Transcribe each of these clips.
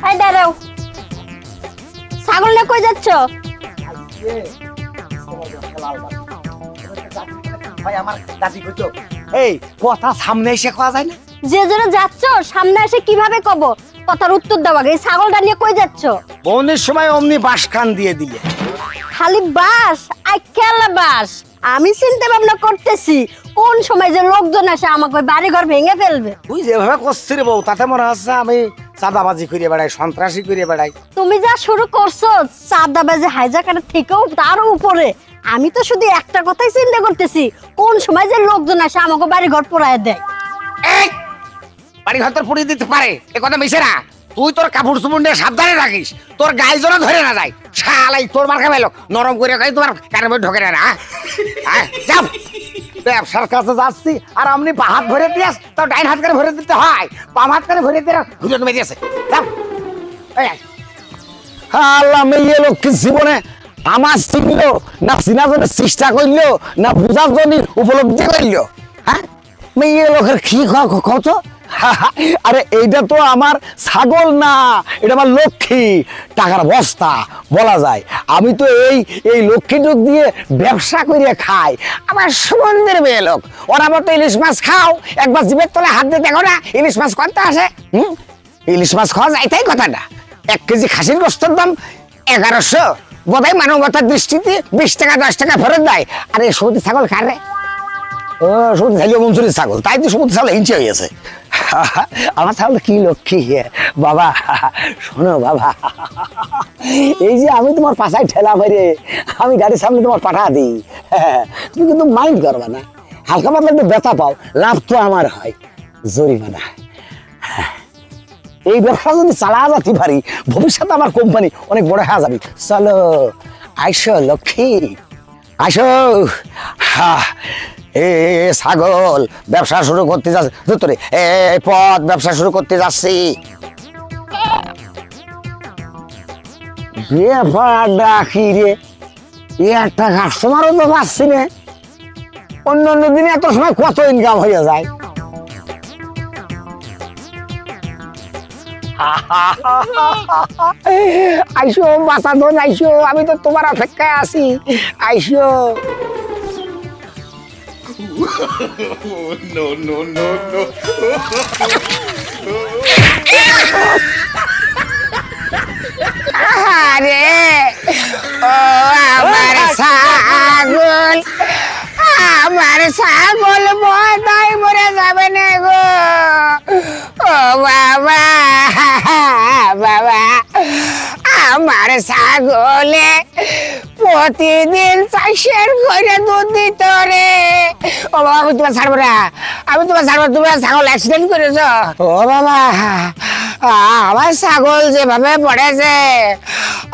এই দাঁড়াও, ছাগল নিয়ে কই যাচ্ছ? এই কথা সামনে এসে কোয়া যায় না? যে জন্য যাচ্ছ সামনে এসে কিভাবে কব? কথার উত্তর দাও আগে। এই ছাগলটা নিয়ে কই যাচ্ছ? বনের সময় অমনি বাস খান দিয়ে দিলে। খালি বাস আইকেলা বাস। আমি চিন্তা ভাবনা করতেছি কোন সময় যে লোকজন আসে আমাকে ওই বাড়ি ঘর ভেঙে ফেলবে। তুই যেভাবে করছিস বউ, তাতে মনে হচ্ছে আমি চাঁদাবাজি করে বেড়াই, সন্ত্রাসী করে বেড়াই। তুমি যা শুরু করছো চাঁদাবাজি হাইজাকারের থেকেও তারও উপরে। আমি তো শুধু একটা কথাই চিন্তা করতেছি কোন সময় যে লোকজন আসে আমাকে বাড়ি ঘর পোড়ায় দেয়। বাড়ি ঘর তোর পুড়িয়ে দিতে পারে, এ কথা মিশে না। তুই তোর কাপড় চুপড় নিয়ে সাবধানে রাখিস, তোর গায়ে জোড়া ধরে না যায়। শালাই তোর মার খাবে লোক নরম করে খাই, তোমার কানের মধ্যে ঢোকে না। যাও, ব্যবসার কাছে যাচ্ছি আর আপনি বা হাত ভরে দিয়াস, তো ডাইন হাত করে ভরে দিতে হয়, বাম হাত করে ভরে দিয়ে ঘুরে কমে দিয়েছে। যাও। আল্লাহ, মেয়ে লোক কি জীবনে আমার চিনল না, চিনার জন্য চেষ্টা করলো না, বুঝার জন্য উপলব্ধি করলো। হ্যাঁ, মেয়ে লোকের কি কত? আরে এইটা তো আমার ছাগল না, এটা আমার লক্ষ্মী, টাকার বস্তা বলা যায়। আমি তো এই লক্ষ্মীটুক দিয়ে ব্যবসা করে খাই। আমার সুমন্দির মেয়ে লোক, ওরা মতো ইলিশ মাছ খাও, একবার জিভের তলে হাত দিয়ে দেখো না ইলিশ মাছ করতে আসে। ইলিশ মাছ খাওয়া যায় তাই কথা না। 1 কেজি খাসির গোস্তের দাম 1100, বোধহয় মানবতার দৃষ্টিতে 20 টাকা 10 টাকা ফেরত দেয়। আর এই সৌদি ছাগল খারে, ও সৌদি থাকলে মঞ্জুরি ছাগল, তাই তো সৌদি ছাগল হিংসে হয়েছে। আমার ছাগল কি লক্ষ্মী বাবা। শোনো বাবা, এই যে আমি তোমার পাশায় ঠেলা মেরে আমি গাড়ির সামনে তোমার পাঠা দিই, তুমি কিন্তু মাইন্ড করবা না। হালকা পাতলা একটু ব্যথা পাও, লাভ তো আমার হয়, জরিমানা। এই ব্যবসা যদি চালা যেতে পারি, ভবিষ্যতে আমার কোম্পানি অনেক বড় হয়ে যাবে। চলো আইসো লক্ষ্মী, আইসো। ছাগল ব্যবসা শুরু করতে যাচ্ছে, তোরে পথ ব্যবসা শুরু করতে যাচ্ছি। ডাকি রে, একটা কাস্টমারও তো পাচ্ছি না। অন্য অন্য দিনে এত সময় কত ইনকাম হয়ে যায়। আইসো বাসা ধন, আইসো, আমি তো তোমার অপেক্ষায় আছি, আইসো। No, no, no, no. আরে ও আমার ছাগল, আমার ছাগল বোধহয় মরে যাবে না গো। ও বাবা, বাবা, আমার ছাগলে প্রতিদিন 400 করে দুধ দিত রে। ও বাবা, আমি তোমার ছাড়বো না, আমি তোমার ছাড়বো। তুমি ছাগল অ্যাক্সিডেন্ট করেছ। ও বাবা, আমার ছাগল যেভাবে পড়েছে,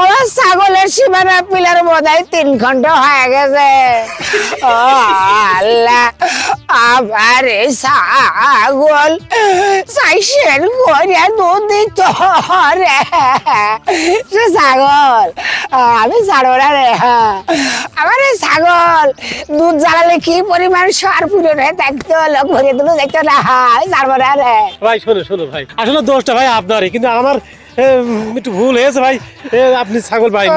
আমার ছাগলের সীমানা পিলার বোধহয় 3 ঘন্টা হয়ে গেছে। ও আল্লাহ, আমার ছাগল 400 করে দুধ দিত রে। সে ছাগল আমি ছাড়বো না রে। আমার ছাগল দুধ জ্বালালে কি পরিমাণ সার পূরণ হয়ে থাকতো, লোক ভরে দিল দেখতো না। ছাড়বো না রে। ভাই শোনো ভাই, আসলে দোষটা ভাই আপনারই, কিন্তু আমার একটু ভুল হয়েছে ভাই। আপনি ছাগল ভাই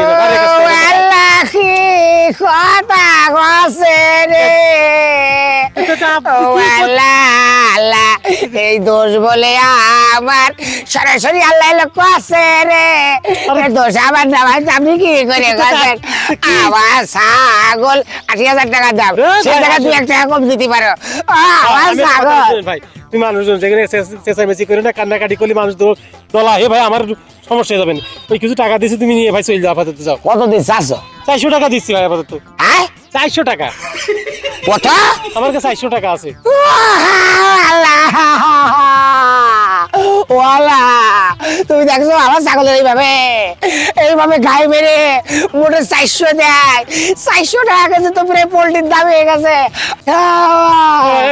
এই দোষ বলে আমার সরাসরি আল্লাহ লোক আছে রে। দোষ আমার না ভাই, আপনি কি করে গেছেন? আমার ছাগল 80,000 টাকা দাম, সে টাকা 2-1 টাকা কম দিতে পারো। আমার ছাগল ভাই, তুমি মানুষজন যেখানে চেঁচামেচি করে না, কান্নাকাটি করলে মানুষ দলা হে ভাই, আমার সমস্যা হয়ে যাবেন। ওই কিছু টাকা দিচ্ছি, তুমি নিয়ে ভাই চলে যাও আপাতত। যাও। কত দিচ্ছ? 400 টাকা দিচ্ছি ভাই আপাতত। 400 টাকা। কত? আমার কাছে 400 টাকা আছে। তুমি দেখছো আমার ছাগলের এইভাবে গায়ে মেরে মোটে 400 দেয়। 400 টাকা কেজি তো পুরো পোল্ট্রির দাম হয়ে গেছে।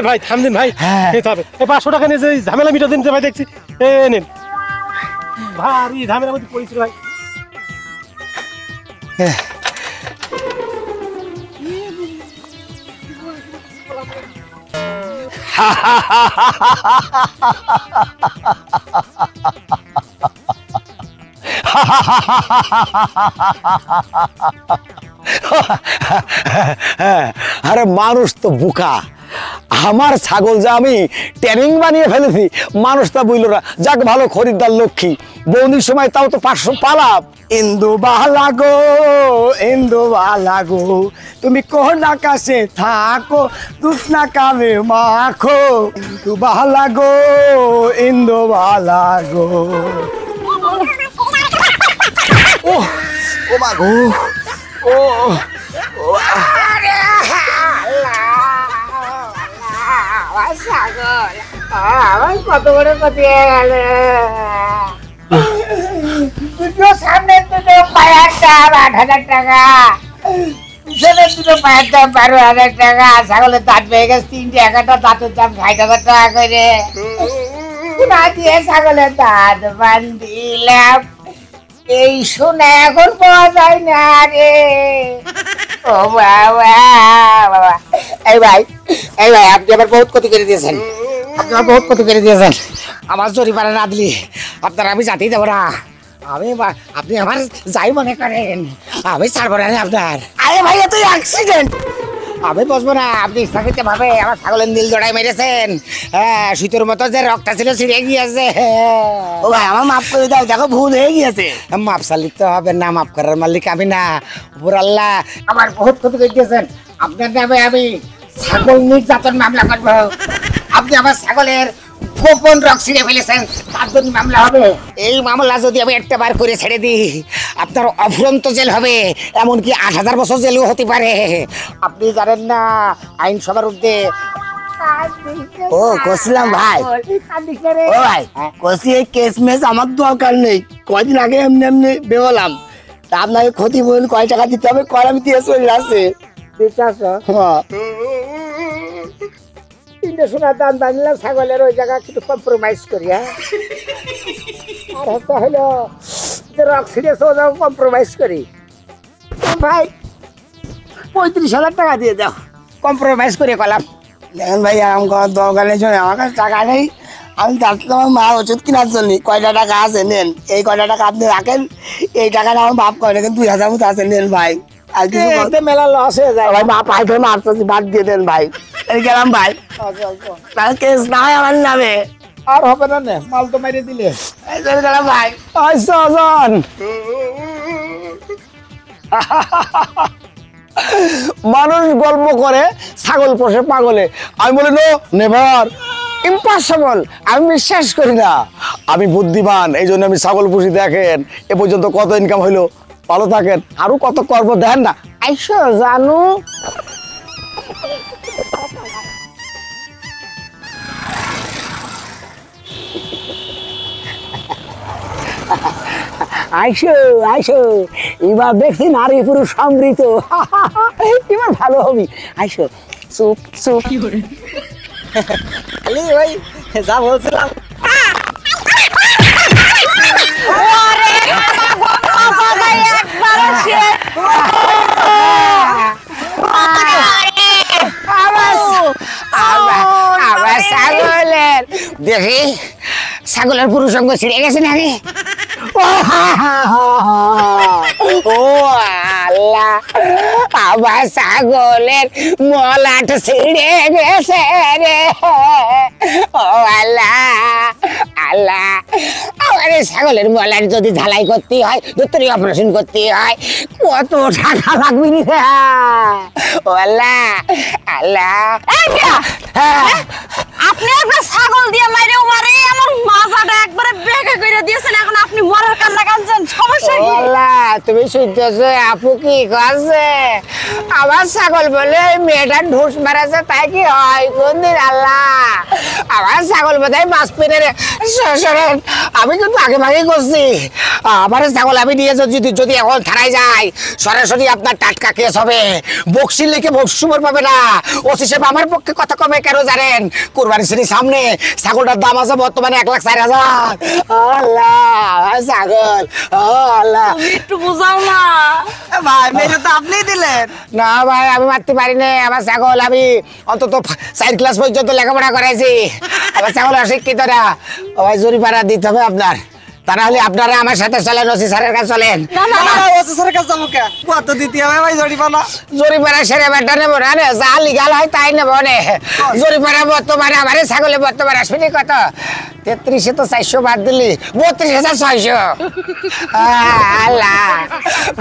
ভাই থাম দিন ভাই, 500 টাকা নিয়ে ঝামেলা মিটা দিন ভাই। দেখছি নেন, ভারী ঝামেলার মধ্যে পড়েছিল ভাই। আরে মানুষ তো বোকা, আমার ছাগল যে আমি ট্রেনিং বানিয়ে ফেলেছি মানুষ তা বুঝলো না। যাক ভালো, খরিদ্দার লক্ষ্মী, বৌনির সময় তাও তো 500 পালাম। ইন্দু বালা গো, ইন্দু বালা গো, তুমি কোন আকাশে থাকো, দুসনা কামে মাখো। ইন্দু বালা গো, ইন্দু বালা গো। ও ও মা গো, ও কত বড় ক্ষতি হয়ে গেল। দুটো সামনে দুটো পায়ের দাম 8,000 টাকা, পিছনে দুটো পায়ের দাম 12,000 টাকা, ছাগলের দাঁত পেয়ে গেছে 3টে, একটা দাঁতের দাম 60,000 টাকা করে। না দিয়ে ছাগলের দাঁত বান্ধিলাম, এই সোনা এখন পাওয়া যায় না রে। ও বাবা বাবা, এই ভাই আপনি আবার বহুত ক্ষতি করে দিয়েছেন, আপনি আমার বহুত ক্ষতি করে দিয়েছেন। আমার জরিমানা না দিলি আপনার আমি যাতেই দেবো না। আপনি আমার যাই মনে করেন, আমি ছাড়বো না আপনার। আরে ভাই এত অ্যাক্সিডেন্ট, আমি বসবো না। আপনি ইচ্ছাকৃত ভাবে আমার ছাগলের নীল জড়াই মেরেছেন। হ্যাঁ, সুতোর মতো যে রক্তটা ছিল ছিঁড়ে গিয়েছে। ও ভাই আমার মাফ করে দাও, দেখো ভুল হয়ে গিয়েছে। মাপ চালিতে হবে না, মাপ করার মালিক আমি না, উপর আল্লাহ। আমার বহুত ক্ষতি করে দিয়েছেন, আপনার নামে আমি ছাগল নির্যাতন মামলা করবো। আপনি আমার ছাগলের গোপন রক ছিঁড়ে ফেলেছেন, তার জন্য মামলা হবে। এই মামলা যদি আমি একটা বার করে ছেড়ে দিই, আপনার অফুরন্ত জেল হবে, এমনকি 8,000 বছর জেলও হতে পারে। আপনি জানেন না আইনসভার ঊর্ধ্বে। ও কছিলাম ভাই, ও ভাই কষি এই কেস মেস আমার দরকার নেই। কয়দিন আগে এমনি এমনি বেরোলাম, তা আপনাকে ক্ষতি বলুন কয় টাকা দিতে হবে, কয় আমি দিয়ে চলে আসছে। হ্যাঁ, 3টে সোনার দাম বানিলাম, ছাগলের ওই জায়গা কিছু কম্প্রোমাইজ করি। হ্যাঁ, আর হচ্ছে হলো যে রক ছিঁড়েছে ওটাও কম্প্রোমাইজ করি। ভাই 35,000 টাকা দিয়ে দাও। কম্প্রোমাইজ করে কলাম। দেখেন ভাই আরাম করার দরকার নেই, শোনে আমার কাছে টাকা নেই, আমি যাচ্ছিলাম আমার মার ওষুধ কেনার জন্য। কয়টা টাকা আছে নেন, এই কয়টা টাকা আপনি রাখেন, এই টাকাটা আমার বাপ করে রাখেন, 2,000 মতো আছে নেন ভাই। আর কিছু মেলা লস হয়ে যায়। ভাই বাপ আইফোন মারতেছি, বাদ দিয়ে দেন ভাই। এই গেলাম ভাই, তাহলে কেস না হয় আমার নামে। আর হবে না নে, মাল তো মেরে দিলে। এই চলে গেলাম ভাই। মানুষ গল্প করে ছাগল পোষে পাগলে, আমি বলি নো নেভার, ইম্পসিবল, আমি বিশ্বাস করি না। আমি বুদ্ধিমান, এই জন্য আমি ছাগল পুষি। দেখেন এ পর্যন্ত কত ইনকাম হইলো। ভালো থাকেন, আরো কত করব দেখেন না। আইসো জানু, আইসো আইসো, এবার দেখছি নারী পুরুষ সমৃদ্ধ, এবার ভালো হবি। আইসো, চুপ চুপ। আলি ভাই যা বলছিলাম। আবার ছাগলের দেখি, ছাগলের পুরুষ অঙ্গ ছিঁড়ে গেছে নাকি? ও আল্লাহ, আবার ছাগলের মলাট ছিঁড়ে গেছে রে। ও আল্লাহ আল্লাহ, আমার ছাগলের মলাট যদি ঢালাই করতে হয়, ভিতরে অপারেশন করতে হয়, কত টাকা লাগবে নি? ও আল্লাহ আল্লাহ, আপনি একবার ছাগল দিয়ে মারে মারে আমার মাথাটা একবারে বেঁকে করে দিয়েছেন, এখন আপনি মরার কান্না কাঁদছেন, সমস্যা কি? আল্লাহ তুমি শুনতেছো আপু কি করছে? আমার ছাগল বলে ওই মেয়েটা ঢুস মারাছে, তাই কি হয় কোনদিন? আল্লাহ আমার ছাগল বোধহয় মাছ পেরে শোনেন, আমি কিন্তু আগে ভাগে করছি। আমার ছাগল আমি নিয়ে যদি এখন থানায় যাই, সরাসরি আপনার টাটকা কেস হবে, বক্সি লিখে বক্সুমর পাবে না। ওসি সাহেব আমার পক্ষে কথা কমে কেন জানেন? কোরবানি শ্রেণীর সামনে ছাগলটার দাম আছে বর্তমানে 1,04,000। আল্লাহ ছাগল, ও আল্লাহ, তুমি একটু বুঝাও না ভাই, মেরে তো আপনি দিলেন না ভাই, আমি মারতে পারি না। আমার ছাগল আমি অন্তত 4 ক্লাস পর্যন্ত লেখাপড়া করাইছি, আমার ছাগল অশিক্ষিত না ভাই, জরিমানা দিতে হবে আপনার। তারা হলে আপনারা আমার সাথে চলেন, ওসি স্যারের কাছে চলেন। জরিমানা সেরে বেটা নেবো না রে, যা লিগাল হয় তাই নেবো নে। জরিমানা বর্তমানে আমার ছাগলে বর্তমানে আসবে কত? 33-এ তো 400 বাদ দিলি, 32,600। আল্লাহ,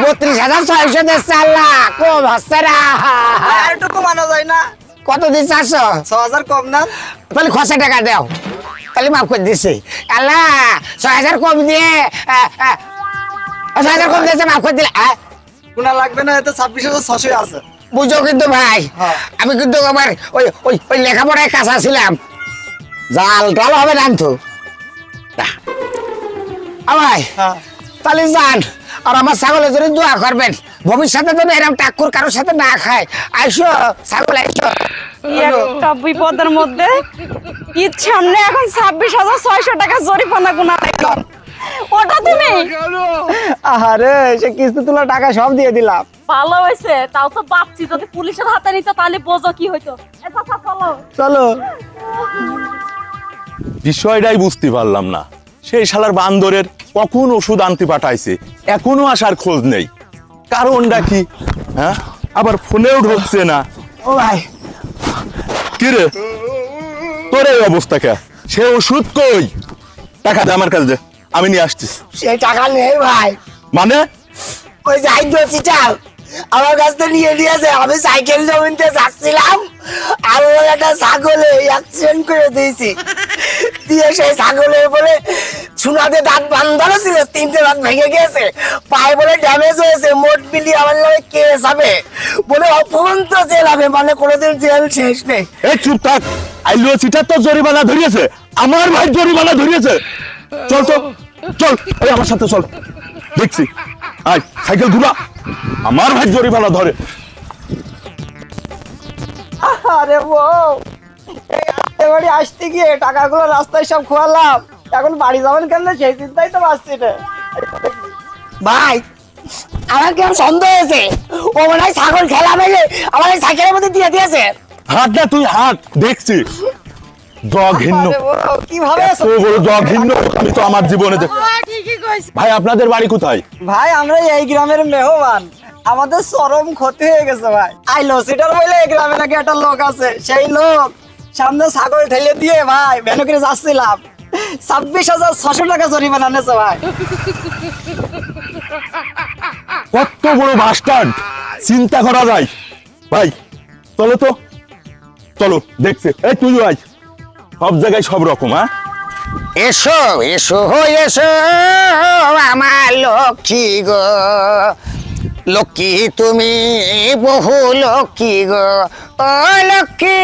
32,600 দিচ্ছে আল্লাহ, কম হচ্ছে না। একটু কমানো যায় না? কত দিন 400? 6,000 কম না? তাহলে খসা টাকা দাও, তাহলে মাফ করে দিছি। আল্লাহ 6,000 কম দিয়ে 6,000 কম দিয়েছে, মাফ করে দিলে। কোনা লাগবে না, এতে 26,600 আছে। বুঝো কিন্তু ভাই, আমি কিন্তু আমার ওই ওই ওই লেখাপড়ায় কাঁচা ছিলাম, জাল টাল হবে না তো ভাই। তাহলে যান, আর আমার ছাগলের জন্য দোয়া করবেন, ভবিষ্যতে যেন এরকম টাক্কুর কারোর সাথে না খায়। আইসো ছাগল, আইসো। একটা বিপদের মধ্যে ঈদ সামনে, এখন 26,600 টাকা জরিমানা গুনা লাগলো। ওটা তুমি আরে সে কিস্তি তোলা টাকা সব দিয়ে দিলাম। ভালো হয়েছে, তাও তো বাপছি, যদি পুলিশের হাতে নিত তাহলে বোঝো কি হইতো। চলো। বিষয়টাই বুঝতে পারলাম না, সেই শালার বান্দরের কখন ওষুধ আনতে পাঠাইছে, এখনো আসার খোঁজ নেই। কারণটা কি? হ্যাঁ, আবার ফোনেও ঢুকছে না। ও ভাই, কি রে তোর এই অবস্থা কে? সে ওষুধ কই? টাকা দে আমার কাছে দে, আমি নিয়ে আসছিস। সেই টাকা নেই ভাই, মানে ওই যাই দোষী চাল আমার কাছ থেকে নিয়ে নিয়েছে। আমি সাইকেল জমিতে যাচ্ছিলাম, আর ওর একটা ছাগলে অ্যাক্সিডেন্ট করে দিয়েছি, দিয়ে সেই ছাগলের বলে চুনাতে দাঁত বান্ধানো ছিল, 3টে দাঁত ভেঙে গেছে, পায়ে বলে ড্যামেজ হয়েছে, মোট বিলি আমার নামে কেস হবে বলে অপন্ত জেল হবে, মানে কোনোদিন জেল শেষ নেই। এই চুপ থাক, আইলো চিটার তো জরিমানা ধরিয়েছে, আমার ভাই জরিমানা ধরিয়েছে। চল তো চল, এই আমার সাথে চল, দেখছি। আয় সাইকেল ঘুরা, আমার ভাই জরিমানা ধরে। আরে বউ, এই বাড়ি আসতে গিয়ে টাকাগুলো রাস্তায় সব খোয়ালাম, এখন বাড়ি যাবেন কেন সেই চিন্তাই তো পাচ্ছি না। ভাই আমার কেমন সন্দেহ হয়েছে, ও মনে হয় ছাগল খেলা মেলে আমার এই সাইকেলের মধ্যে দিয়ে দিয়েছে। হাট না তুই হাট, দেখছি। জঘন্য, আরে বউ, কিভাবে এত বড় জঘন্য আমি তো আমার জীবনে ভাই। আপনাদের বাড়ি কোথায়? ভাই আমরা এই গ্রামের মেহমান, আমাদের চরম ক্ষতি হয়ে গেছে ভাই। আইলো সিটার বলে এই গ্রামে নাকি একটা লোক আছে, সেই লোক সামনে ছাগল ঠেলে দিয়ে ভাই ভ্যানে করে যাচ্ছিলাম, 26,600 টাকা জরিমানা নেছে ভাই। কত বড় বাস্টার্ড, চিন্তা করা যায়। ভাই চলো তো, চলো দেখছে। এই তুই আয়, সব জায়গায় সব রকম। হ্যাঁ এসো এসো এসো আমার লক্ষ্মী গো, লক্ষ্মী তুমি বহু লক্ষ্মী গো, ও লক্ষ্মী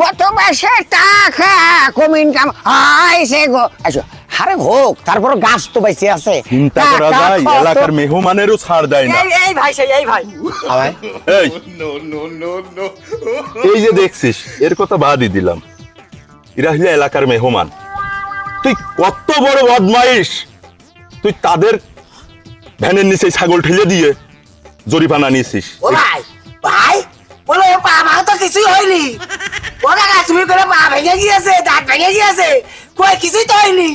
গত মাসে টাকা কম ইনকাম হয়েছে গো। আচ্ছা আরে হোক, তারপর গাছ তো বেঁচে আছে, চিন্তা করা যায়, এলাকার মেহমানেরও ছাড় দেয় না। এই ভাই সেই এই ভাই, এই এই যে দেখছিস, এর কথা বাদই দিলাম, এরা হইলে এলাকার মেহমান। তুই কত বড় বদমাইশ, তুই তাদের ভ্যানের নিচে ছাগল ঠেলে দিয়ে জরিমানা নিয়েছিস। ও ভাই ভাই বলো, পা আমার তো কিছুই হয়নি, ও কাকা তুমি করে পা ভেঙে গিয়েছে, দাঁত ভেঙে গিয়েছে, কই কিছুই তো হয়নি।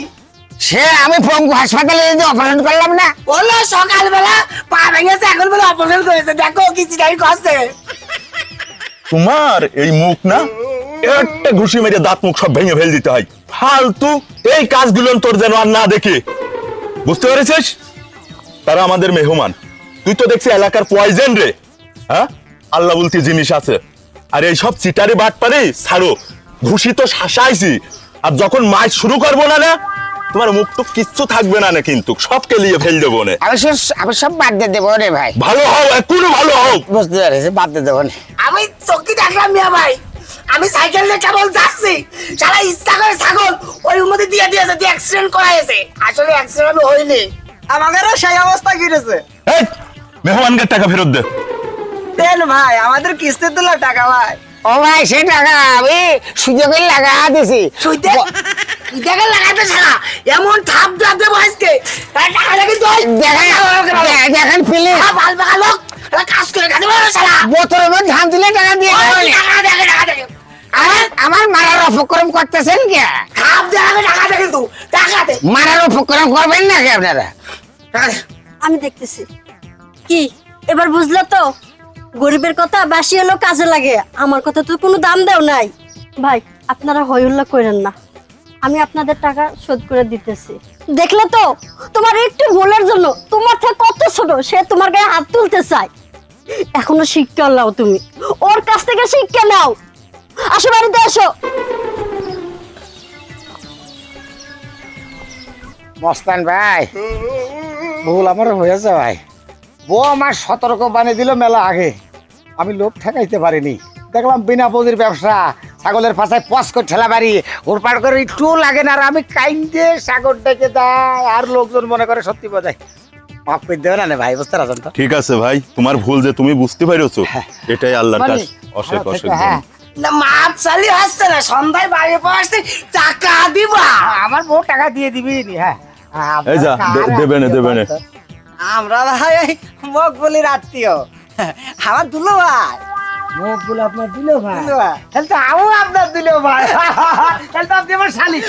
সে আমি পঙ্গু হাসপাতালে অপারেশন করলাম না, বললো সকালবেলা পা ভেঙেছে, এখন বলে অপারেশন করেছে, দেখো কিছুটাই করছে। তোমার এই মুখ না, একটা ঘুষি মেরে দাঁত মুখ সব ভেঙে ফেল দিতে হয়। ফালতু এই কাজগুলো তোর যেন আর না দেখে, বুঝতে পেরেছিস? তারা আমাদের মেহমান, তুই তো দেখছি এলাকার পয়জন রে। হ্যাঁ, আল্লাহ বলতে জিনিস আছে, আর এই সব চিটারি বাটপারি ছাড়ো, ঘুষি তো শাসাইছি, আর যখন মাছ শুরু করবো না, তোমার মুখ তো কিচ্ছু থাকবে না, কিন্তু সব কেলিয়ে ফেল দেবো না। আমি সব বাদ দিয়ে দেবো রে ভাই। ভালো হও, এখনো ভালো হও। বুঝতে পারছি, বাদ দিয়ে দেবো না। আমি চোখে দেখলাম মিয়া ভাই, আমি সাইকেল নিয়ে কেবল যাচ্ছি, সারা ইচ্ছা করে ছাগল ওই মধ্যে দিয়ে দিয়েছে, দিয়ে অ্যাক্সিডেন্ট করাইছে। আসলে অ্যাক্সিডেন্ট আমি হইনি, আমাদেরও সেই অবস্থা গিরেছে। এই মেহমানকে টাকা ফেরত দে। দেন ভাই, আমাদের কিস্তি তোলা টাকা ভাই। ও ভাই সে টাকা আমি সুযোগে লাগা দিছি। সুইতে লাগাতে ছাড়া এমন থাপ দাঁত দেবো আজকে, টাকা লাগে তো দেখেন প্লিজ, ভাল বাগা লোক কাজ করে খাতে পারো সারা, বোতলের মধ্যে ধান দিলে টাকা দিয়ে আমার মারার উপক্রম করতেছেন কে? খাপ দে আগে টাকা দে কিন্তু টাকা দে মারার উপক্রম করবেন নাকি আপনারা? টাকা দে। আমি দেখতেছি কি এবার বুঝলে তো গরিবের কথা বাসি হলো কাজে লাগে আমার কথা তো কোনো দাম দাও নাই ভাই আপনারা হইহুল্লা করেন না আমি আপনাদের টাকা শোধ করে দিতেছি দেখলে তো তোমার একটু ভুলের জন্য তোমার থেকে কত ছোট সে তোমার গায়ে হাত তুলতে চায় এখনো শিক্ষা নাও তুমি ওর কাছ থেকে শিক্ষা নাও আসো বাড়িতে আসো মস্তান ভাই ভুল আমার হয়েছে ভাই বউ আমার সতর্ক বানিয়ে দিল মেলা আগে আমি লোভ ঠেকাইতে পারিনি দেখলাম বিনা পুঁজির ব্যবসা ছাগলের পাশায় পস করে ঠেলা বাড়ি উড়পাড় করে একটু লাগে না আর আমি কাইন্দে সাগর ডেকে দেয় আর লোকজন মনে করে সত্যি বোঝায় মাফ করে দেবে না ভাই বুঝতে পারছেন তো ঠিক আছে ভাই, তোমার ভুল যে তুমি বুঝতে পারছো এটাই আল্লাহর কাছে অশেষ ভালো অশেষ থেকো, হ্যাঁ। না মাপ চালি আসছে না সন্ধ্যায় বাইরে পড়াচ্ছে টাকা দিবা আমার বউ টাকা দিয়ে দিবি হ্যাঁ এই যা, দেবে না, দেবে না। আমরা ভাই মগ বলি আত্মীয় আমার দুলো ভাই মুখ গুলো আপনার দিল ভাই দুলো ভাই তাহলে তো আমও আপনার দিল ভাই তাহলে তো আপনি আমার শালিক